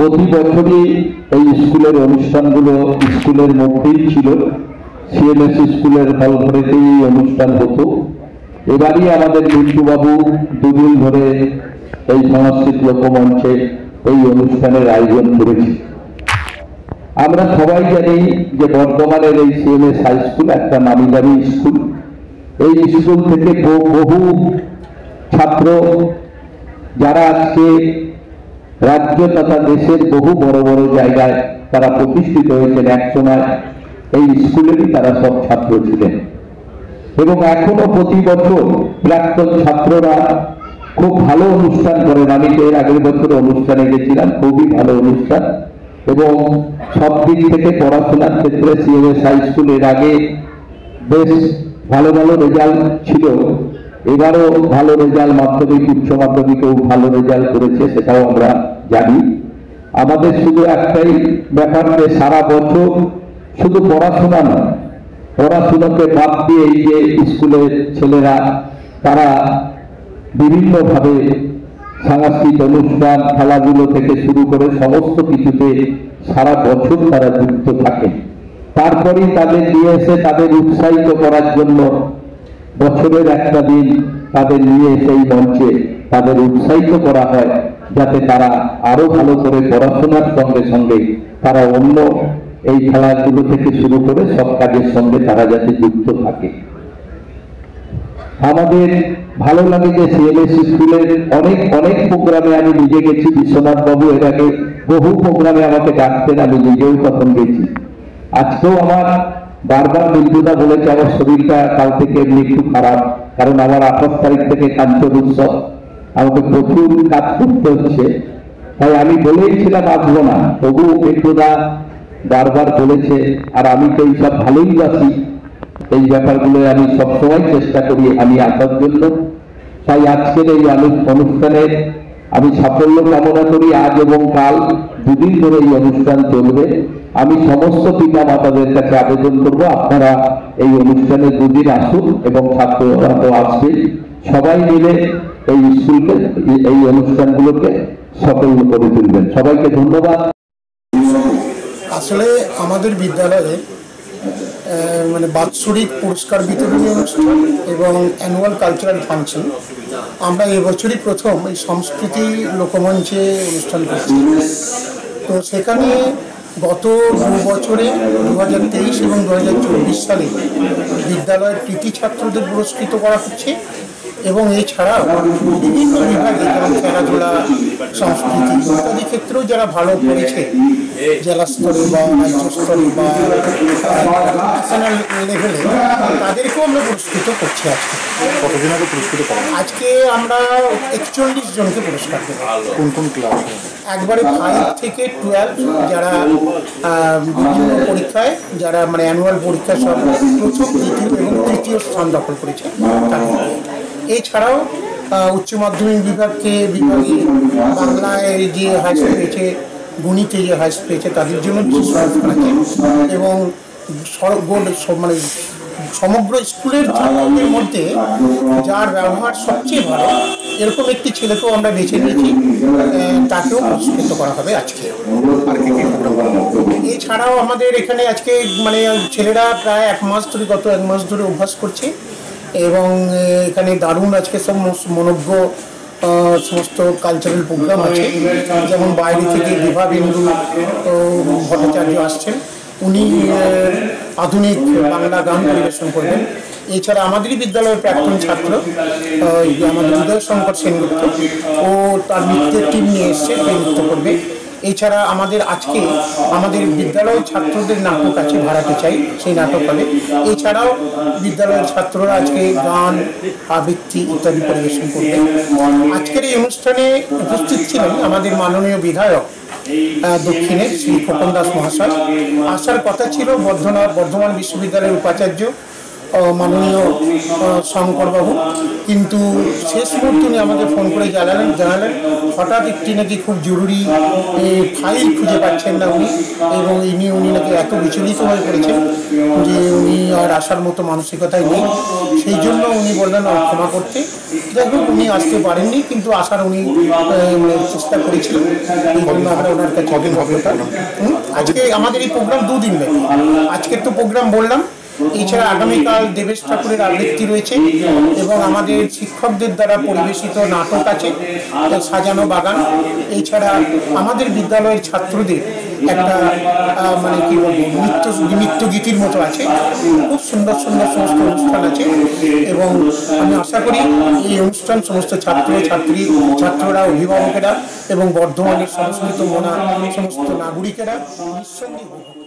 প্রতি বছরই এই স্কুলের অনুষ্ঠানগুলো স্কুলের মধ্যেই ছিল। সিএমএস স্কুলের হল ঘরেতেই অনুষ্ঠান হতো। এবারই আমাদের বিট্টুবাবু দুদিন ধরে এই সংস্কৃতি লোকমঞ্চে এই অনুষ্ঠানের আয়োজন করেছে। আমরা সবাই জানি যে বর্ধমানের এই সিএমএস হাই স্কুল একটা নামিদামি স্কুল। এই স্কুল থেকে বহু ছাত্র যারা আজকে রাজ্য তথা দেশের বহু বড় বড় জায়গায় তারা প্রতিষ্ঠিত হয়েছেন, একসময় এই স্কুলেরই তারা সব ছাত্র ছিলেন এবং এখনো প্রতি বছর প্রাক্তন ছাত্ররা খুব ভালো অনুষ্ঠান করেন। আমি তো এর আগের বছর অনুষ্ঠানে গেছিলাম, খুবই ভালো অনুষ্ঠান এবং সব দিক থেকে পড়াশোনার ক্ষেত্রে সিএমএস হাই স্কুল এর আগে বেশ ভালো ভালো রেজাল্ট ছিল। এবারও ভালো রেজাল্ট, মাধ্যমিক উচ্চ মাধ্যমিকেও ভালো রেজাল্ট করেছে, সেটাও আমরা জানি। আমাদের শুধু একটাই ব্যাপার যে সারা বছর শুধু পড়াশোনা নয়, পড়াশোনাকে বাদ দিয়ে এই যে স্কুলের ছেলেরা তারা বিভিন্নভাবে সাংস্কৃতিক অনুষ্ঠান, খেলাধুলো থেকে শুরু করে সমস্ত কিছুতে সারা বছর তারা যুক্ত থাকে। তারপরেই তাদের নিয়ে এসে তাদের উৎসাহিত করার জন্য বছরের একটা দিন তাদের নিয়ে সেই মঞ্চে তাদের উৎসাহিত করা হয়, যাতে তারা আরো ভালো করে পড়াশোনার সঙ্গে সঙ্গে তারা অন্য এই খেলাধুলো থেকে শুরু করে সব কাজের সঙ্গে তারা যাতে যুক্ত থাকে। আমাদের ভালো লাগে যে সিএমএস স্কুলের অনেক অনেক প্রোগ্রামে আমি নিজে গেছি। বিশ্বনাথ বাবু এর আগে বহু প্রোগ্রামে আমাকে ডাকতেন, আমি নিজেও তখন গেছি। আজকেও আমার বারবার বিন্দুদা বলেছে আমার শরীরটা কাল থেকে এমনি একটু খারাপ, কারণ আমার 28 তারিখ থেকে কাঞ্চন উৎসব, আমাকে প্রচুর কাজ করতে হচ্ছে, তাই আমি বলেইছিলাম আসবো না। তবুও বিন্দুদা বারবার বলেছে, আর আমি তো এইসব ভালোই বাসি, এই ব্যাপারগুলো আমি সবসময় চেষ্টা করি আমি আসার জন্য। তাই আজকের এই অনুষ্ঠানে আমি সাফল্য কামনা করি। আজ এবং কাল দুদিন ধরে এই অনুষ্ঠান চলবে। আমি সমস্ত পিতা মাতাদের কাছে আবেদন করবো আপনারা এই অনুষ্ঠানে দুদিন আসুন এবং ছাত্ররা তো আসবে, সবাই মিলে এই স্কুলকে এই অনুষ্ঠানগুলোকে সফল করে তুলবেন। সবাইকে ধন্যবাদ। আসলে আমাদের বিদ্যালয়ে মানে বাৎসরিক পুরস্কার বিতরণী অনুষ্ঠান এবং অ্যানুয়াল কালচারাল ফাংশন আমরা এবছরই প্রথম এই সংস্কৃতি লোকমঞ্চে অনুষ্ঠান করছি। তো সেখানে গত 2 বছরে 2023 এবং 2024 সালে বিদ্যালয়ের কৃতি ছাত্রদের পুরস্কৃত করা হচ্ছে এবং এছাড়াও বিভিন্ন বিভাগে যেমন খেলাধুলা, সংস্কৃতি ইত্যাদি ক্ষেত্রেও যারা ভালো করেছে জেলা স্তরে বা রাজ্য স্তরে বা ন্যাশনাল লেভেলে তাদেরকেও আমরা পুরস্কৃত করছি। আজকে কতদিন আগে পুরস্কৃত করা? আজকে আমরা 41 জনকে পুরস্কার দেব। কোন কোন ক্লাস? একবারে 5 থেকে 12 যারা বিভিন্ন পরীক্ষায় যারা মানে অ্যানুয়াল পরীক্ষা সব প্রথম, দ্বিতীয় এবং তৃতীয় স্থান দখল করেছে তাদেরকে। এছাড়াও উচ্চ মাধ্যমিক বিভাগে বাংলায় যে হাইস্ট পেয়েছে, গণিতে যে হাইস্ট পেয়েছে তাদের জন্য বিশেষ পুরস্কার আছে এবং মানে সমগ্র স্কুলের ছাত্রদের মধ্যে যার ব্যবহার সবচেয়ে ভালো এরকম একটি ছেলেকেও আমরা বেছে নিয়েছি, তাকেও পুরস্কৃত করা হবে আজকে। এছাড়াও আমাদের এখানে আজকে মানে ছেলেরা প্রায় গত 1 মাস ধরে অভ্যাস করছে এবং এখানে দারুণ আজকে সব মনোজ্ঞ সমস্ত কালচারাল প্রোগ্রাম আছে। যেমন বাইরে থেকে বিভাবিন্দু ভট্টাচার্য আসছেন, উনি আধুনিক বাংলা গান পরিবেশন করবেন। এছাড়া আমাদেরই বিদ্যালয়ের প্রাক্তন ছাত্র আমাদের হৃদয় শঙ্কর সেনগুপ্ত, ও তার নৃত্যের টিম নিয়ে এসছে, নৃত্য করবে। এছাড়া আজকে আমাদের বিদ্যালয়ের ছাত্রদের নাটক আছে ভাড়াতে চাই, সেই নাটক হবে। এছাড়াও বিদ্যালয়ের ছাত্ররা আজকে গান, আবৃত্তি ইত্যাদি পরিবেশন করবে। আজকের এই অনুষ্ঠানে উপস্থিত ছিলেন আমাদের মাননীয় বিধায়ক দক্ষিণের শ্রী খোকন দাস মহাশয়। আসার কথা ছিল বর্ধমান বিশ্ববিদ্যালয়ের উপাচার্য মাননীয় শঙ্করবাবু, কিন্তু শেষ মুহূর্তে উনি আমাকে ফোন করে জানালেন হঠাৎ একটি নাকি খুব জরুরি ফাইল খুঁজে পাচ্ছেন না উনি, এবং উনি নাকি এত বিচলিত হয়ে পড়েছেন যে উনি আর আসার মতো মানসিকতায় নেই। সেই জন্য উনি বললেন ক্ষমা করতে। যাই হোক, উনি আসতে পারেননি, কিন্তু আসার উনি চেষ্টা করেছিলেন। এই জন্য আমরা ওনার কাছে আজকে আমাদের এই প্রোগ্রাম 2 দিন ব্যাপী। আজকের তো প্রোগ্রাম বললাম, এছাড়া আগামীকাল দেবেশ ঠাকুরের আবৃত্তি রয়েছে এবং আমাদের শিক্ষকদের দ্বারা পরিবেশিত নাটক আছে সাজানো বাগান। এছাড়া আমাদের বিদ্যালয়ের ছাত্রদের একটা মানে কি বলবো নৃত্যগীতির মতো আছে। খুব সুন্দর সুন্দর সমস্ত অনুষ্ঠান আছে এবং আমি আশা করি এই অনুষ্ঠান সমস্ত ছাত্ররা, অভিভাবকেরা এবং বর্ধমানের সংস্কৃত মনা সমস্ত নাগরিকেরা নিঃসন্দেহে